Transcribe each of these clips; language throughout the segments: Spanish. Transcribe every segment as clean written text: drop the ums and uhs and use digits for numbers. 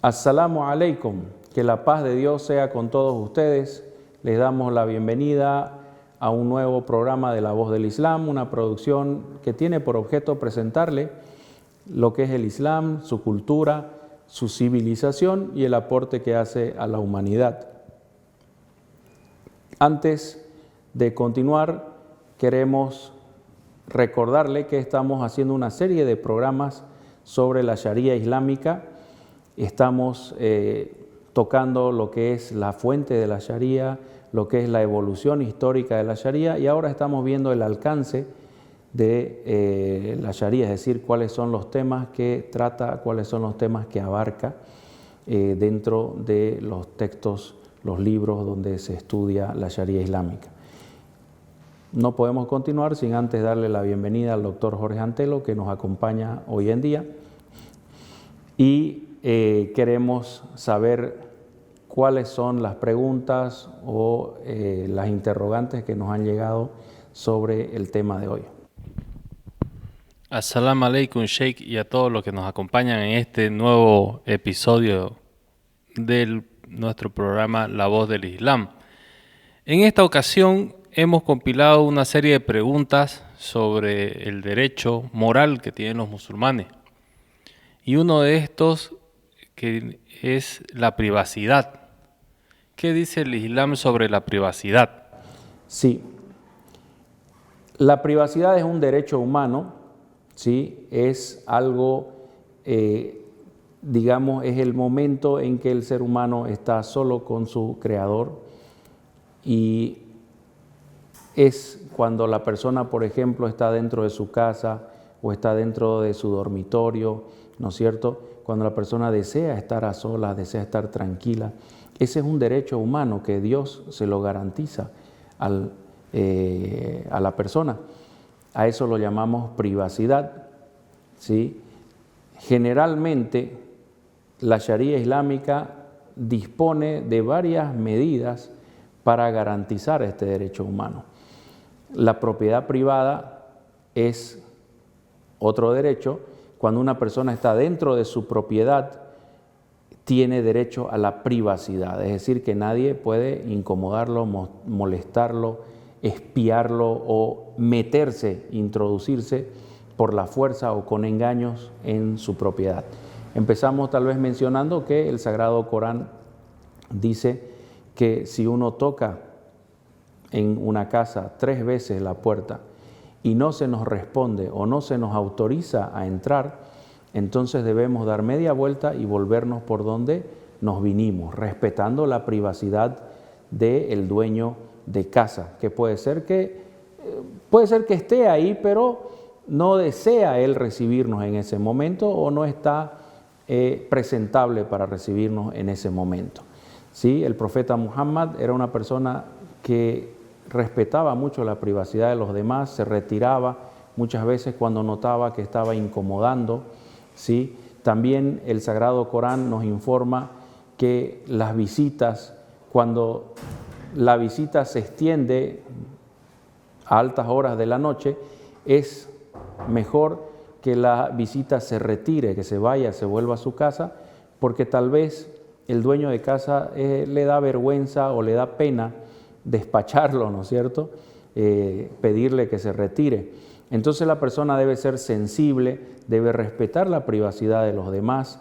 Assalamu alaikum, que la paz de Dios sea con todos ustedes. Les damos la bienvenida a un nuevo programa de La Voz del Islam, una producción que tiene por objeto presentarle lo que es el Islam, su cultura, su civilización y el aporte que hace a la humanidad. Antes de continuar, queremos recordarle que estamos haciendo una serie de programas sobre la Sharia islámica. Estamos tocando lo que es la fuente de la Sharia, lo que es la evolución histórica de la Sharia, y ahora estamos viendo el alcance de la Sharia, es decir, cuáles son los temas que trata, cuáles son los temas que abarca dentro de los textos, los libros donde se estudia la Sharia islámica. No podemos continuar sin antes darle la bienvenida al doctor Jorge Antelo, que nos acompaña hoy en día, y queremos saber cuáles son las preguntas o las interrogantes que nos han llegado sobre el tema de hoy. Assalamu alaikum, Sheikh, y a todos los que nos acompañan en este nuevo episodio de nuestro programa La Voz del Islam. En esta ocasión hemos compilado una serie de preguntas sobre el derecho moral que tienen los musulmanes. Y uno de estos que es la privacidad. ¿Qué dice el Islam sobre la privacidad? Sí, la privacidad es un derecho humano, ¿sí? Es algo, digamos, es el momento en que el ser humano está solo con su creador, y es cuando la persona, por ejemplo, está dentro de su casa o está dentro de su dormitorio, ¿no es cierto? Cuando la persona desea estar a solas, desea estar tranquila. Ese es un derecho humano que Dios se lo garantiza a la persona. A eso lo llamamos privacidad, ¿sí? Generalmente, la Sharia islámica dispone de varias medidas para garantizar este derecho humano. La propiedad privada es otro derecho. Cuando una persona está dentro de su propiedad, tiene derecho a la privacidad, es decir, que nadie puede incomodarlo, molestarlo, espiarlo o meterse, introducirse por la fuerza o con engaños en su propiedad. Empezamos tal vez mencionando que el Sagrado Corán dice que si uno toca en una casa 3 veces la puerta y no se nos responde o no se nos autoriza a entrar, entonces debemos dar media vuelta y volvernos por donde nos vinimos, respetando la privacidad del dueño de casa, que puede ser que esté ahí, pero no desea él recibirnos en ese momento o no está presentable para recibirnos en ese momento. ¿Sí? El profeta Muhammad era una persona que respetaba mucho la privacidad de los demás, se retiraba muchas veces cuando notaba que estaba incomodando, ¿sí? También el Sagrado Corán nos informa que las visitas, cuando la visita se extiende a altas horas de la noche, es mejor que la visita se retire, que se vaya, se vuelva a su casa, porque tal vez el dueño de casa le da vergüenza o le da pena despacharlo, ¿no es cierto? Pedirle que se retire. Entonces la persona debe ser sensible, debe respetar la privacidad de los demás.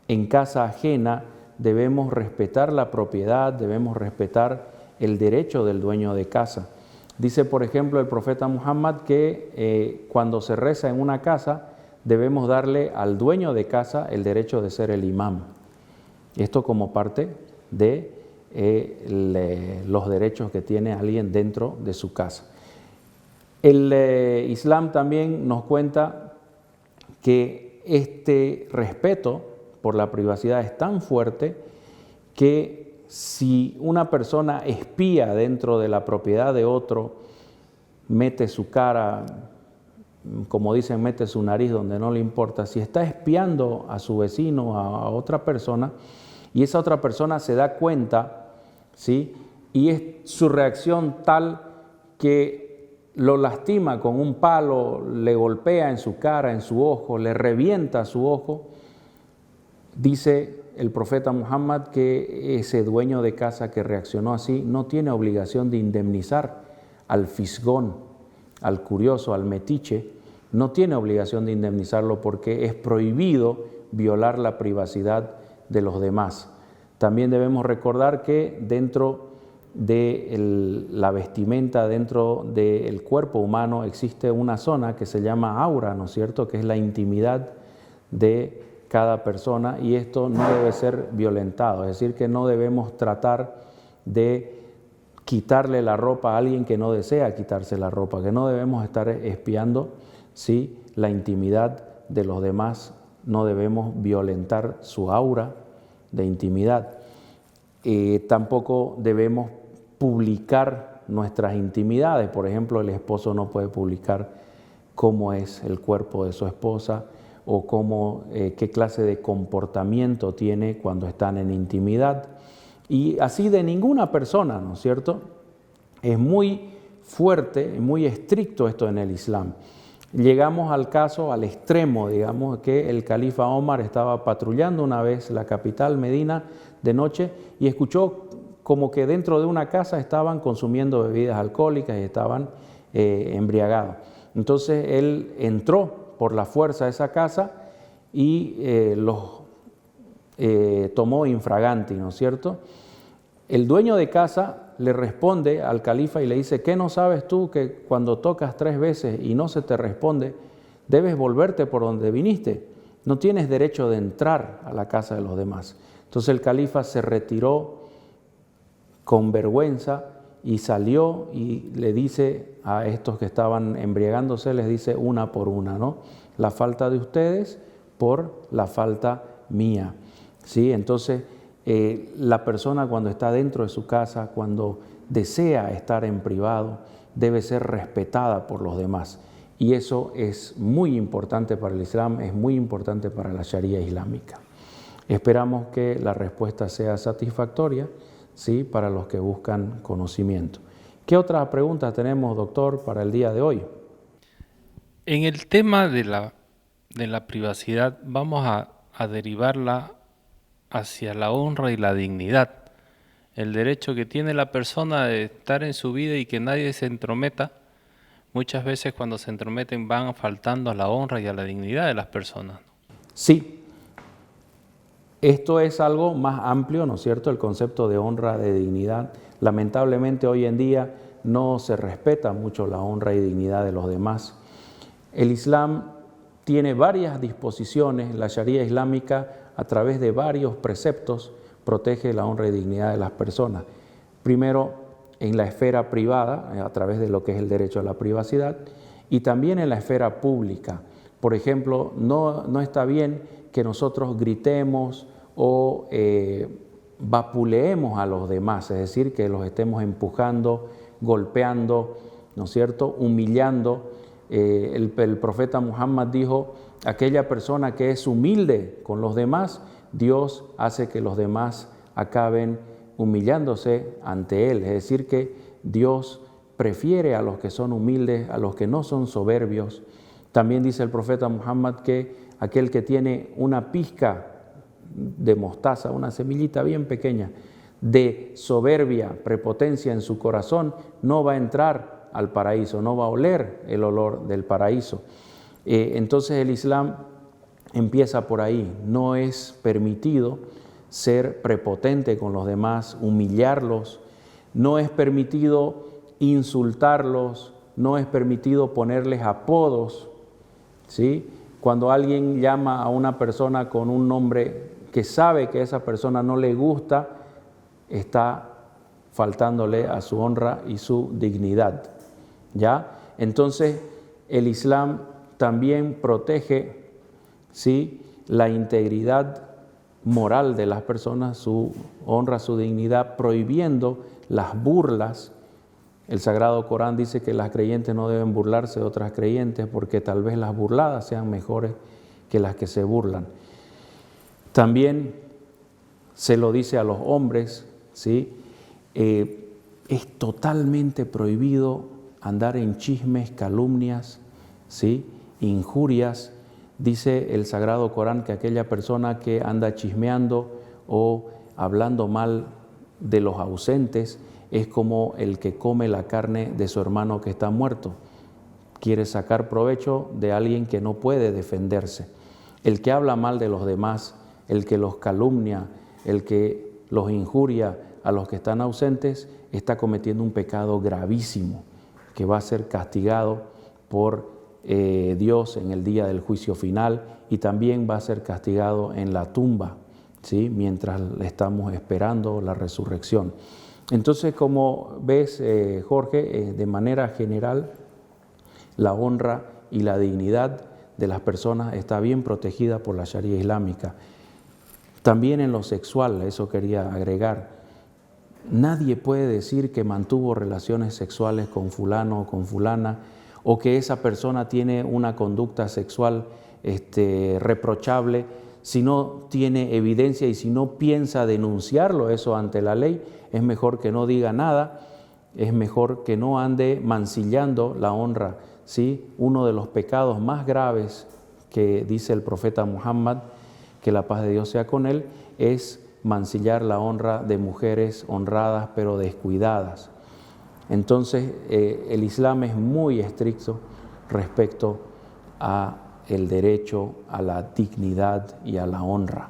En casa ajena debemos respetar la propiedad, debemos respetar el derecho del dueño de casa. Dice, por ejemplo, el profeta Muhammad que cuando se reza en una casa debemos darle al dueño de casa el derecho de ser el imam. Esto como parte de los derechos que tiene alguien dentro de su casa. El Islam también nos cuenta que este respeto por la privacidad es tan fuerte que si una persona espía dentro de la propiedad de otro, mete su cara, como dicen, mete su nariz donde no le importa, si está espiando a su vecino, a otra persona, y esa otra persona se da cuenta, ¿sí? Y es su reacción tal que lo lastima con un palo, le golpea en su cara, en su ojo, le revienta su ojo, dice el profeta Muhammad que ese dueño de casa que reaccionó así no tiene obligación de indemnizar al fisgón, al curioso, al metiche, no tiene obligación de indemnizarlo porque es prohibido violar la privacidad de los demás. También debemos recordar que dentro de la vestimenta, dentro del cuerpo humano, existe una zona que se llama aura, ¿no es cierto?, que es la intimidad de cada persona, y esto no debe ser violentado, es decir, que no debemos tratar de quitarle la ropa a alguien que no desea quitarse la ropa, que no debemos estar espiando, ¿sí?, la intimidad de los demás, no debemos violentar su aura de intimidad. Tampoco debemos publicar nuestras intimidades. Por ejemplo, el esposo no puede publicar cómo es el cuerpo de su esposa o qué clase de comportamiento tiene cuando están en intimidad. Y así de ninguna persona, ¿no es cierto? Es muy fuerte, muy estricto esto en el Islam. Llegamos al caso, al extremo, digamos, que el califa Omar estaba patrullando una vez la capital, Medina, de noche, y escuchó como que dentro de una casa estaban consumiendo bebidas alcohólicas y estaban embriagados. Entonces él entró por la fuerza a esa casa y los tomó infraganti, ¿no es cierto? El dueño de casa le responde al califa y le dice: ¿qué no sabes tú que cuando tocas 3 veces y no se te responde, debes volverte por donde viniste? No tienes derecho de entrar a la casa de los demás. Entonces el califa se retiró con vergüenza y salió y le dice a estos que estaban embriagándose, les dice una por una, ¿no? La falta de ustedes por la falta mía, ¿sí? Entonces la persona cuando está dentro de su casa, cuando desea estar en privado, debe ser respetada por los demás. Y eso es muy importante para el Islam, es muy importante para la Sharia islámica. Esperamos que la respuesta sea satisfactoria, ¿sí?, para los que buscan conocimiento. ¿Qué otras preguntas tenemos, doctor, para el día de hoy? En el tema de la privacidad, vamos a derivarla hacia la honra y la dignidad. El derecho que tiene la persona de estar en su vida y que nadie se entrometa. Muchas veces cuando se entrometen van faltando a la honra y a la dignidad de las personas. Sí. Esto es algo más amplio, ¿no es cierto?, el concepto de honra, de dignidad. Lamentablemente hoy en día no se respeta mucho la honra y dignidad de los demás. El Islam tiene varias disposiciones, la Sharia islámica a través de varios preceptos protege la honra y dignidad de las personas. Primero en la esfera privada, a través de lo que es el derecho a la privacidad, y también en la esfera pública. Por ejemplo, no está bien que nosotros gritemos o vapuleemos a los demás, es decir, que los estemos empujando, golpeando, ¿no es cierto?, humillando. El profeta Muhammad dijo: aquella persona que es humilde con los demás, Dios hace que los demás acaben humillándose ante Él. Es decir, que Dios prefiere a los que son humildes, a los que no son soberbios. También dice el profeta Muhammad que aquel que tiene una pizca de mostaza, una semillita bien pequeña, de soberbia, prepotencia en su corazón, no va a entrar al paraíso, no va a oler el olor del paraíso. Entonces el Islam empieza por ahí. No es permitido ser prepotente con los demás, humillarlos, no es permitido insultarlos, no es permitido ponerles apodos, ¿sí? Cuando alguien llama a una persona con un nombre que sabe que a esa persona no le gusta, está faltándole a su honra y su dignidad, ¿ya? Entonces, el Islam también protege, ¿sí?, la integridad moral de las personas, su honra, su dignidad, prohibiendo las burlas. El Sagrado Corán dice que las creyentes no deben burlarse de otras creyentes porque tal vez las burladas sean mejores que las que se burlan. También se lo dice a los hombres, ¿sí? Es totalmente prohibido andar en chismes, calumnias, ¿sí?, injurias. Dice el Sagrado Corán que aquella persona que anda chismeando o hablando mal de los ausentes es como el que come la carne de su hermano que está muerto. Quiere sacar provecho de alguien que no puede defenderse. El que habla mal de los demás, el que los calumnia, el que los injuria a los que están ausentes, está cometiendo un pecado gravísimo que va a ser castigado por Dios en el día del juicio final y también va a ser castigado en la tumba, ¿sí? Mientras estamos esperando la resurrección. Entonces, como ves, Jorge, de manera general, la honra y la dignidad de las personas está bien protegida por la Sharia islámica. También en lo sexual, eso quería agregar, nadie puede decir que mantuvo relaciones sexuales con fulano o con fulana, o que esa persona tiene una conducta sexual reprochable, si no tiene evidencia y si no piensa denunciarlo eso ante la ley. Es mejor que no diga nada, es mejor que no ande mancillando la honra, ¿sí? Uno de los pecados más graves que dice el profeta Muhammad, que la paz de Dios sea con él, es mancillar la honra de mujeres honradas pero descuidadas. Entonces, el Islam es muy estricto respecto a el derecho a la dignidad y a la honra.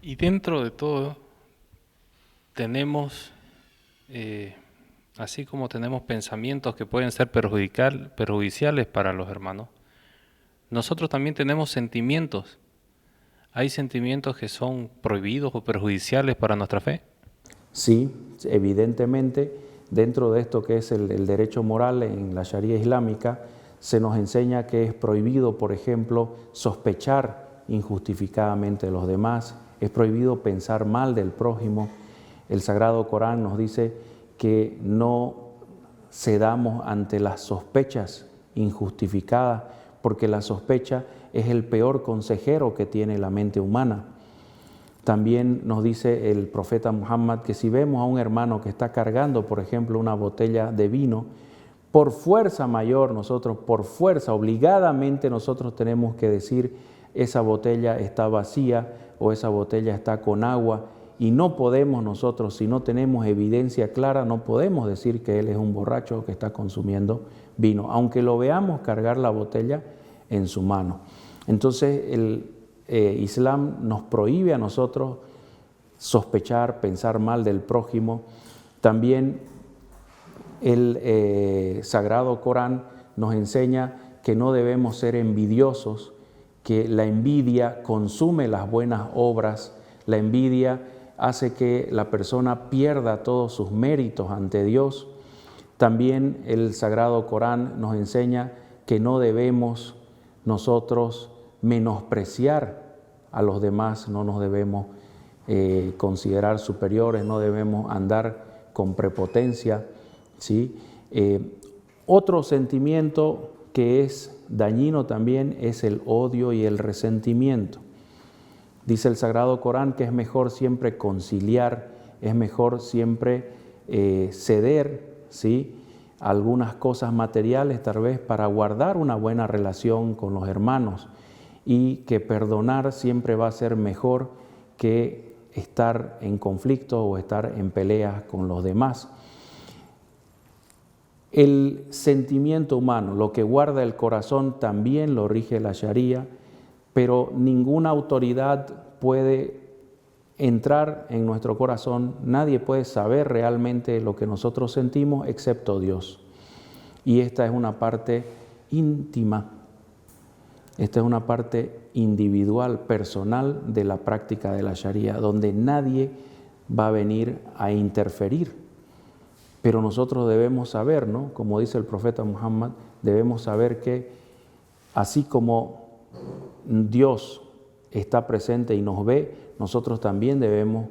Y dentro de todo, tenemos, así como tenemos pensamientos que pueden ser perjudiciales para los hermanos, nosotros también tenemos sentimientos. ¿Hay sentimientos que son prohibidos o perjudiciales para nuestra fe? Sí, evidentemente, dentro de esto que es el derecho moral en la Sharia islámica, se nos enseña que es prohibido, por ejemplo, sospechar injustificadamente de los demás, es prohibido pensar mal del prójimo. El Sagrado Corán nos dice que no cedamos ante las sospechas injustificadas, porque la sospecha es el peor consejero que tiene la mente humana. También nos dice el profeta Muhammad que si vemos a un hermano que está cargando, por ejemplo, una botella de vino, por fuerza mayor nosotros, por fuerza, obligadamente nosotros tenemos que decir esa botella está vacía o esa botella está con agua, y no podemos nosotros, si no tenemos evidencia clara, no podemos decir que él es un borracho que está consumiendo vino, aunque lo veamos cargar la botella en su mano. Entonces el Islam nos prohíbe a nosotros sospechar, pensar mal del prójimo. También el Sagrado Corán nos enseña que no debemos ser envidiosos, que la envidia consume las buenas obras, la envidia hace que la persona pierda todos sus méritos ante Dios. También el Sagrado Corán nos enseña que no debemos nosotros menospreciar a los demás, no nos debemos considerar superiores, no debemos andar con prepotencia, ¿sí? Otro sentimiento que es dañino también es el odio y el resentimiento. Dice el Sagrado Corán que es mejor siempre conciliar, es mejor siempre ceder, ¿sí?, algunas cosas materiales tal vez para guardar una buena relación con los hermanos, y que perdonar siempre va a ser mejor que estar en conflicto o estar en peleas con los demás. El sentimiento humano, lo que guarda el corazón, también lo rige la Sharia, pero ninguna autoridad puede entrar en nuestro corazón, nadie puede saber realmente lo que nosotros sentimos excepto Dios. Y esta es una parte íntima, esta es una parte individual, personal de la práctica de la Sharia, donde nadie va a venir a interferir. Pero nosotros debemos saber, ¿no?, como dice el profeta Muhammad, debemos saber que así como Dios está presente y nos ve, nosotros también debemos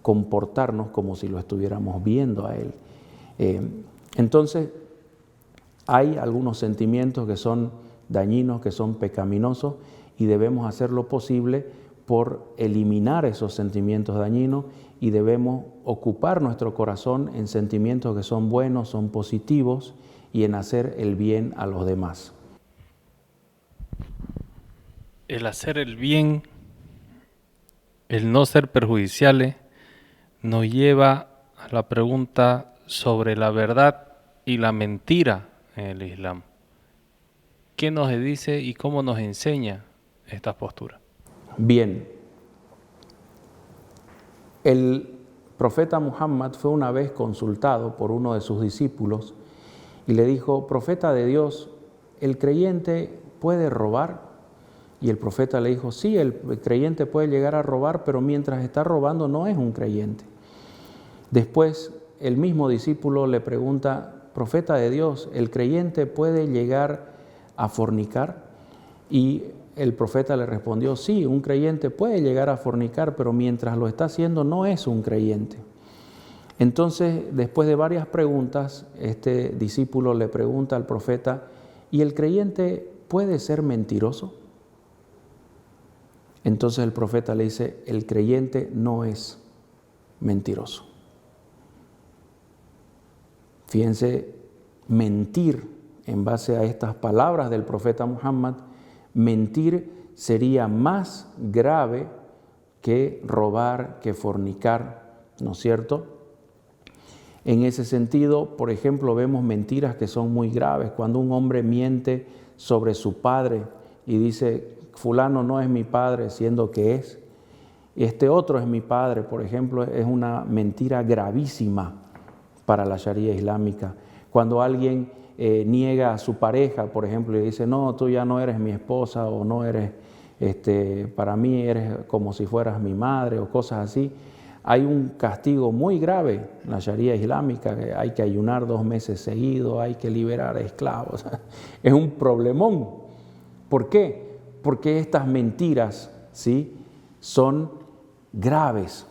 comportarnos como si lo estuviéramos viendo a Él. Entonces, hay algunos sentimientos que son dañinos, que son pecaminosos, y debemos hacer lo posible por eliminar esos sentimientos dañinos, y debemos ocupar nuestro corazón en sentimientos que son buenos, son positivos, y en hacer el bien a los demás. El hacer el bien el no ser perjudiciales nos lleva a la pregunta sobre la verdad y la mentira en el Islam. ¿Qué nos dice y cómo nos enseña esta postura? Bien, el profeta Muhammad fue una vez consultado por uno de sus discípulos y le dijo: profeta de Dios, ¿el creyente puede robar? Y el profeta le dijo: sí, el creyente puede llegar a robar, pero mientras está robando no es un creyente. Después, el mismo discípulo le pregunta: profeta de Dios, ¿el creyente puede llegar a fornicar? Y el profeta le respondió: sí, un creyente puede llegar a fornicar, pero mientras lo está haciendo no es un creyente. Entonces, después de varias preguntas, este discípulo le pregunta al profeta: ¿y el creyente puede ser mentiroso? Entonces el profeta le dice: el creyente no es mentiroso. Fíjense, mentir en base a estas palabras del profeta Muhammad, mentir sería más grave que robar, que fornicar, ¿no es cierto? En ese sentido, por ejemplo, vemos mentiras que son muy graves. Cuando un hombre miente sobre su padre y dice: fulano no es mi padre, siendo que es. Este otro es mi padre, por ejemplo, es una mentira gravísima para la Sharia islámica. Cuando alguien niega a su pareja, por ejemplo, y dice: no, tú ya no eres mi esposa, o no eres, para mí eres como si fueras mi madre, o cosas así, hay un castigo muy grave en la Sharia islámica, que hay que ayunar 2 meses seguidos, hay que liberar a esclavos. Es un problemón. ¿Por qué? Porque estas mentiras, ¿sí?, son graves.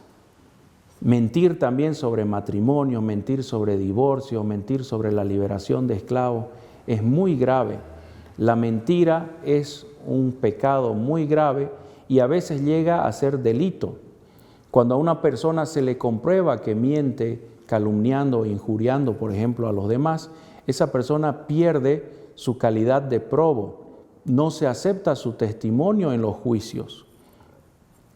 Mentir también sobre matrimonio, mentir sobre divorcio, mentir sobre la liberación de esclavos es muy grave. La mentira es un pecado muy grave y a veces llega a ser delito. Cuando a una persona se le comprueba que miente calumniando o injuriando, por ejemplo, a los demás, esa persona pierde su calidad de probo. No se acepta su testimonio en los juicios.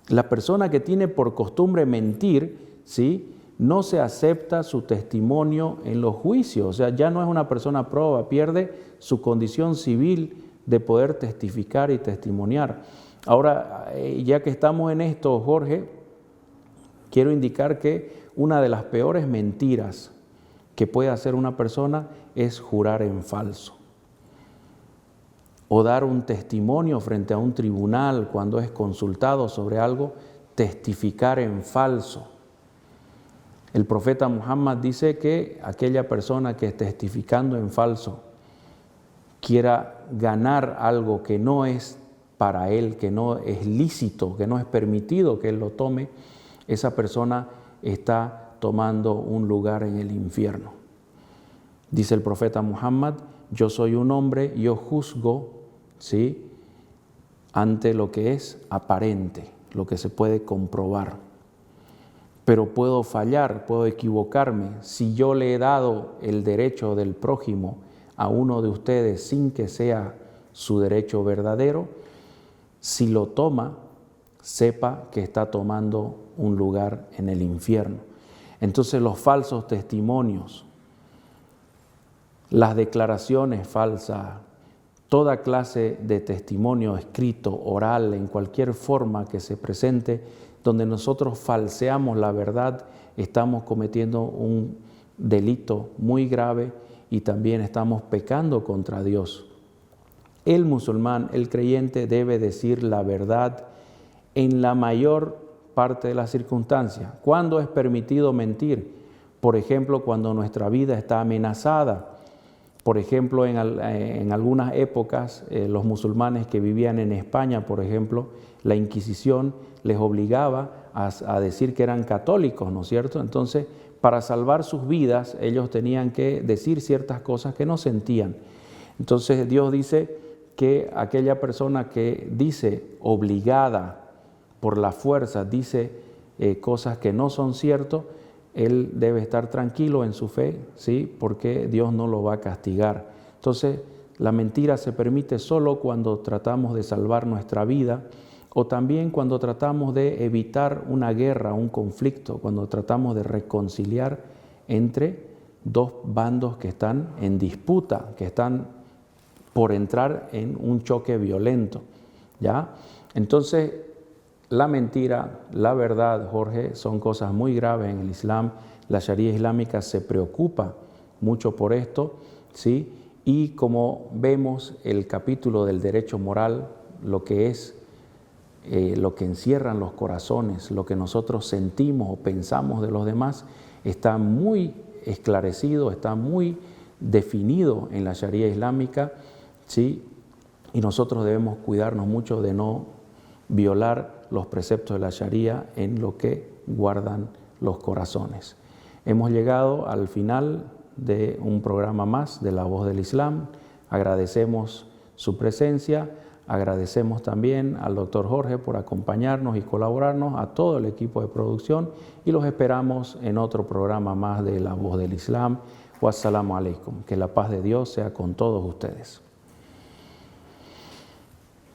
La persona que tiene por costumbre mentir, ¿sí?, no se acepta su testimonio en los juicios. O sea, ya no es una persona proba, pierde su condición civil de poder testificar y testimoniar. Ahora, ya que estamos en esto, Jorge, quiero indicar que una de las peores mentiras que puede hacer una persona es jurar en falso, o dar un testimonio frente a un tribunal cuando es consultado sobre algo, testificar en falso. El profeta Muhammad dice que aquella persona que testificando en falso quiera ganar algo que no es para él, que no es lícito, que no es permitido que él lo tome, esa persona está tomando un lugar en el infierno. Dice el profeta Muhammad: yo soy un hombre, yo juzgo, ¿sí?, ante lo que es aparente, lo que se puede comprobar. Pero puedo fallar, puedo equivocarme. Si yo le he dado el derecho del prójimo a uno de ustedes sin que sea su derecho verdadero, si lo toma, sepa que está tomando un lugar en el infierno. Entonces, los falsos testimonios, las declaraciones falsas, toda clase de testimonio escrito, oral, en cualquier forma que se presente, donde nosotros falseamos la verdad, estamos cometiendo un delito muy grave y también estamos pecando contra Dios. El musulmán, el creyente, debe decir la verdad en la mayor parte de las circunstancias. ¿Cuándo es permitido mentir? Por ejemplo, cuando nuestra vida está amenazada. Por ejemplo, en algunas épocas, los musulmanes que vivían en España, por ejemplo, la Inquisición les obligaba a decir que eran católicos, ¿no es cierto? Entonces, para salvar sus vidas, ellos tenían que decir ciertas cosas que no sentían. Entonces, Dios dice que aquella persona que dice obligada por la fuerza, dice cosas que no son ciertas, él debe estar tranquilo en su fe, ¿sí?, porque Dios no lo va a castigar. Entonces, la mentira se permite solo cuando tratamos de salvar nuestra vida o también cuando tratamos de evitar una guerra, un conflicto, cuando tratamos de reconciliar entre dos bandos que están en disputa, que están por entrar en un choque violento, ¿ya? Entonces, la mentira, la verdad, Jorge, son cosas muy graves en el Islam. La Sharia islámica se preocupa mucho por esto, ¿sí? Y como vemos el capítulo del derecho moral, lo que es lo que encierran los corazones, lo que nosotros sentimos o pensamos de los demás, está muy esclarecido, está muy definido en la Sharia islámica, ¿sí? Y nosotros debemos cuidarnos mucho de no violar los preceptos de la Sharia en lo que guardan los corazones. Hemos llegado al final de un programa más de La Voz del Islam. Agradecemos su presencia. Agradecemos también al doctor Jorge por acompañarnos y colaborarnos, a todo el equipo de producción, y los esperamos en otro programa más de La Voz del Islam. Wassalamu alaikum. Que la paz de Dios sea con todos ustedes.